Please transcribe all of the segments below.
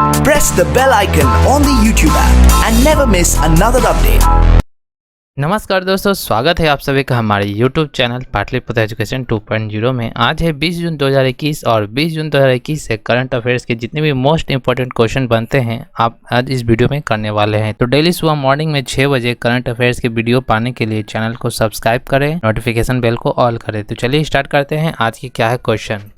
Press the bell icon on the YouTube app and never miss another update. नमस्कार दोस्तों, स्वागत है आप सभी का हमारे YouTube चैनल पाटलिपुत्र एजुकेशन 2.0 में। आज है 20 जून 2021 और 20 जून 2021 से करंट अफेयर्स के जितने भी मोस्ट इंपॉर्टेंट क्वेश्चन बनते हैं आप आज इस वीडियो में करने वाले हैं। तो डेली सुबह मॉर्निंग में 6 बजे करंट अफेयर्स के वीडियो पाने के लिए चैनल को सब्सक्राइब करें, नोटिफिकेशन बेल को ऑल करें। तो चलिए स्टार्ट करते हैं। आज की क्या है क्वेश्चन।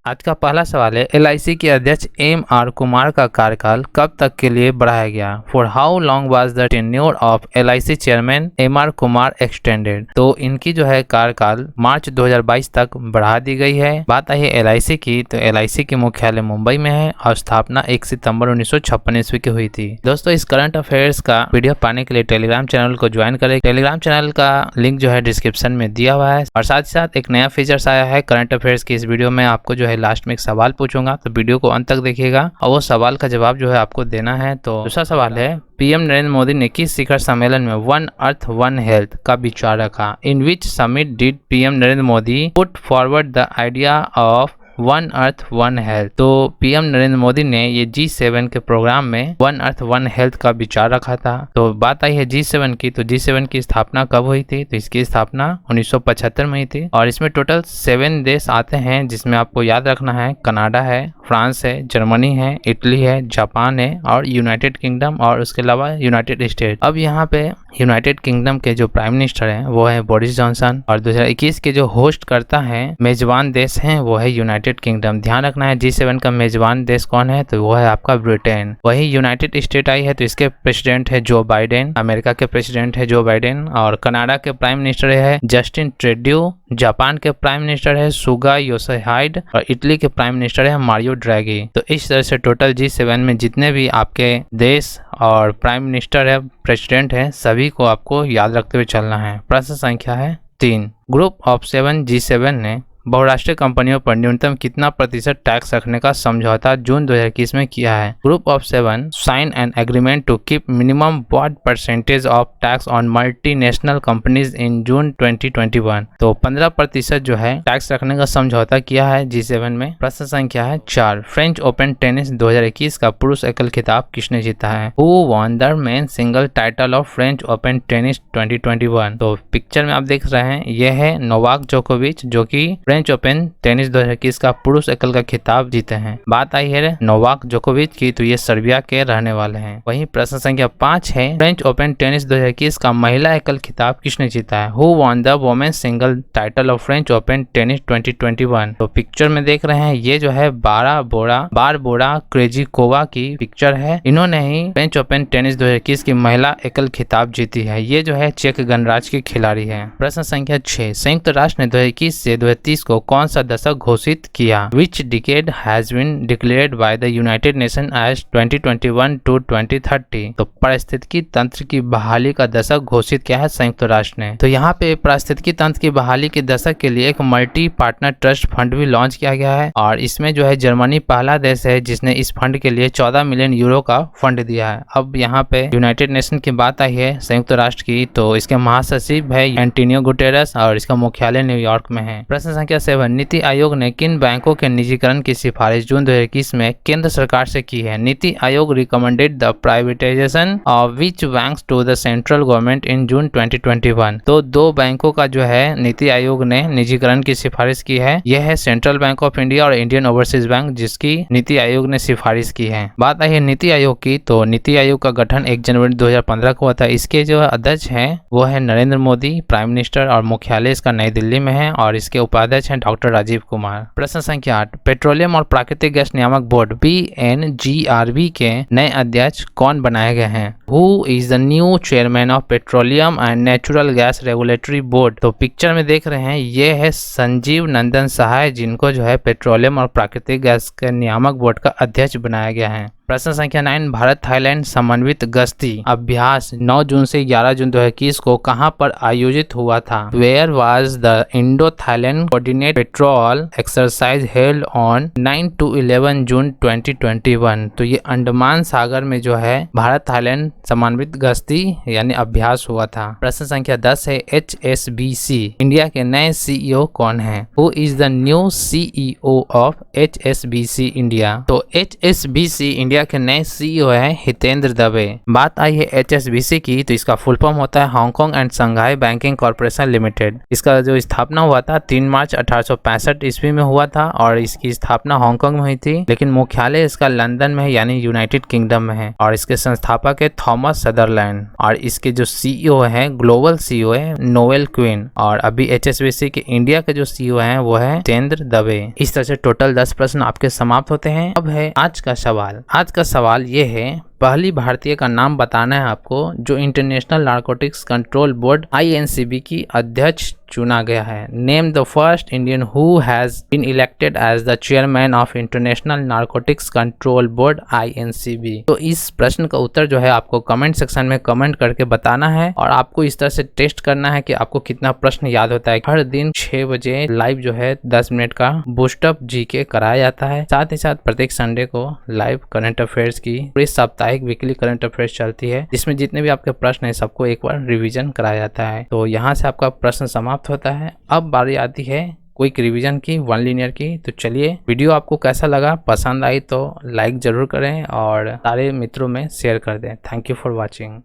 आज का पहला सवाल है, LIC के अध्यक्ष MR कुमार का कार्यकाल कब तक के लिए बढ़ाया गया? For how long was the tenure of LIC chairman MR Kumar extended? तो इनकी जो है कार्यकाल मार्च 2022 तक बढ़ा दी गई है। बात आई है LIC की, तो LIC की मुख्यालय मुंबई में है और स्थापना 1 सितंबर 1956 ईस्वी की हुई थी। दोस्तों, इस करंट अफेयर्स का वीडियो पाने के लिए टेलीग्राम चैनल को ज्वाइन करें। टेलीग्राम चैनल का लिंक जो है डिस्क्रिप्शन में दिया हुआ है। और साथ ही साथ एक नया फीचर्स आया है करंट अफेयर्स की। इस वीडियो में आपको जो है लास्ट में एक सवाल पूछूंगा, तो वीडियो को अंत तक देखिएगा और वो सवाल का जवाब जो है आपको देना है। तो दूसरा सवाल है, पीएम नरेंद्र मोदी ने किस शिखर सम्मेलन में वन अर्थ वन हेल्थ का विचार रखा? In which summit did PM Narendra Modi put forward the idea of one earth one health? तो पीएम नरेंद्र मोदी ने ये G7 के प्रोग्राम में वन अर्थ वन हेल्थ का विचार रखा था। तो बात आई है G7 की, तो G7 की स्थापना कब हुई थी? तो इसकी स्थापना 1975 में हुई थी और इसमें टोटल 7 देश आते हैं, जिसमें आपको याद रखना है कनाडा है, फ्रांस है, जर्मनी है, इटली है, जापान है और यूनाइटेड किंगडम और उसके अलावा यूनाइटेड स्टेट। अब यहाँ पे यूनाइटेड किंगडम के जो प्राइम मिनिस्टर हैं वो है बोरिस जॉनसन और 2021 के जो होस्ट करता है मेजबान देश हैं वो है यूनाइटेड किंगडम। ध्यान रखना है G7 का मेजबान देश कौन है? तो वो है आपका ब्रिटेन। वही यूनाइटेड स्टेट आई है तो इसके प्रेसिडेंट है जो बाइडेन, अमेरिका के प्रेसिडेंट है जो बाइडेन और कनाडा के प्राइम मिनिस्टर है जस्टिन ट्रूडेau, जापान के प्राइम मिनिस्टर है सुगा योशिहिडे और इटली के प्राइम मिनिस्टर है मारियो ड्रैगी। तो इस तरह से टोटल G7 में जितने भी आपके देश और प्राइम मिनिस्टर है, प्रेसिडेंट है, सभी को आपको याद रखते हुए चलना है। प्रश्न संख्या है 3। ग्रुप ऑफ 7 G7 ने बहुराष्ट्रीय कंपनियों पर न्यूनतम कितना प्रतिशत टैक्स रखने का समझौता जून 2021 में किया है? Group of 7 sign an agreement to keep minimum what percentage of tax on multinational companies in June 2021? तो 15% जो है टैक्स रखने का समझौता किया है G7 में। प्रश्न संख्या है 4। फ्रेंच ओपन टेनिस 2021 का पुरुष एकल खिताब किसने जीता है? Who won the men single title of French open tennis 2021? तो पिक्चर में आप देख रहे हैं ये है नोवाक जोकोविच, जो की फ्रेंच ओपन टेनिस 2021 का पुरुष एकल का खिताब जीते हैं। बात आई है नोवाक जोकोविच की, तो ये सर्बिया के रहने वाले हैं। वहीं प्रश्न संख्या 5 है, फ्रेंच ओपन टेनिस 2021 का महिला एकल खिताब किसने जीता है? Who won the women's single title of French open tennis 2021? तो पिक्चर में देख रहे हैं ये जो है बारबोरा क्रेजिकोवा की पिक्चर है। इन्होंने ही फ्रेंच ओपन टेनिस 2021 की महिला एकल खिताब जीती है। ये जो है चेक गणराज्य की खिलाड़ी है। प्रश्न संख्या 6, संयुक्त राष्ट्र ने 2021 से 2030 को कौन सा दशक घोषित किया? Which decade has been declared by the United Nations as 2021 to 2030? तो पारिस्थितिकी तंत्र की बहाली का दशक घोषित किया है संयुक्त राष्ट्र ने। तो यहाँ पे पारिस्थितिकी तंत्र की बहाली के दशक के लिए एक मल्टी पार्टनर ट्रस्ट फंड भी लॉन्च किया गया है और इसमें जो है जर्मनी पहला देश है जिसने इस फंड के लिए 14 मिलियन यूरो का फंड दिया है। अब यहाँ पे यूनाइटेड नेशन की बात आई है संयुक्त राष्ट्र की, तो इसके महासचिव है एंटोनियो गुटेरेस और इसका मुख्यालय न्यूयॉर्क में है। प्रश्न संख्या 7, नीति आयोग ने किन बैंकों के निजीकरण की सिफारिश जून 2021 में केंद्र सरकार से की है? NITI Aayog recommended the privatisation of which banks to the central government in June 2021? तो 2 बैंकों का जो है नीति आयोग ने निजीकरण की सिफारिश की है। यह है सेंट्रल बैंक ऑफ इंडिया और इंडियन ओवरसीज बैंक, जिसकी नीति आयोग ने सिफारिश की है। बात आई है नीति आयोग की, तो नीति आयोग का गठन 1 जनवरी 2015 को हुआ था। इसके जो अध्यक्ष हैं वो है नरेंद्र मोदी प्राइम मिनिस्टर और मुख्यालय इसका नई दिल्ली में है और इसके उपाध्यक्ष हैं डॉक्टर राजीव कुमार। प्रश्न संख्या 8, पेट्रोलियम और प्राकृतिक गैस नियामक बोर्ड PNGRB के नए अध्यक्ष कौन बनाए गए हैं? Who is the new chairman of petroleum and natural gas regulatory board. तो पिक्चर में देख रहे हैं ये है संजीव नंदन सहाय, जिनको जो है पेट्रोलियम और प्राकृतिक गैस के नियामक बोर्ड का अध्यक्ष बनाया गया है। प्रश्न संख्या 9, भारत थाईलैंड समन्वित गश्ती अभ्यास 9 जून से 11 जून 2021 को कहां पर आयोजित हुआ था? Where was the Indo Thailand coordinate patrol exercise held on 9 to 11 June 2021। तो ये अंडमान सागर में जो है भारत थाईलैंड समन्वित गश्ती यानी अभ्यास हुआ था। प्रश्न संख्या 10 है, HSBC इंडिया के नए CEO कौन है? Who is the new CEO of HSBC India? तो HSBC इंडिया के नए CEO है हितेंद्र दवे। बात आई है HSBC की, तो इसका फुल फॉर्म होता है Hong Kong and Shanghai banking corporation limited. इसका जो स्थापना हुआ था 3 मार्च 1865 ईस्वी में हुआ था और इसकी स्थापना हांगकांग में हुई थी, लेकिन मुख्यालय इसका लंदन में है यानी यूनाइटेड किंगडम में है। और इसके संस्थापक है थॉमस सदरलैंड और इसके जो CEO है ग्लोबल CEO है नोएल क्वीन। और अभी HSBC के इंडिया के जो CEO है वो है हितेंद्र दवे। इस तरह से टोटल 10 प्रश्न आपके समाप्त होते हैं। अब है आज का सवाल। आज का सवाल ये है, पहली भारतीय का नाम बताना है आपको जो international narcotics control board INCB की अध्यक्ष चुना गया है। Name the first Indian who has been elected as the chairman of international narcotics control board INCB। तो इस प्रश्न का उत्तर जो है आपको कमेंट सेक्शन में कमेंट करके बताना है और आपको इस तरह से टेस्ट करना है कि आपको कितना प्रश्न याद होता है। हर दिन 6 बजे लाइव जो है 10 मिनट का बूस्टअप GK कराया जाता है। साथ ही साथ प्रत्येक संडे को लाइव करंट अफेयर्स की पूरी साप्ताहिक वीकली करंट अफेयर्स चलती है, जिसमें जितने भी आपके प्रश्न है सबको एक बार रिवीजन कराया जाता है। तो यहाँ से आपका प्रश्न समाप्त होता है। अब बारी आती है क्विक रिवीजन की, 1 लीनियर की। तो चलिए, वीडियो आपको कैसा लगा? पसंद आई तो लाइक जरूर करें और सारे मित्रों में शेयर कर दें। Thank you for watching.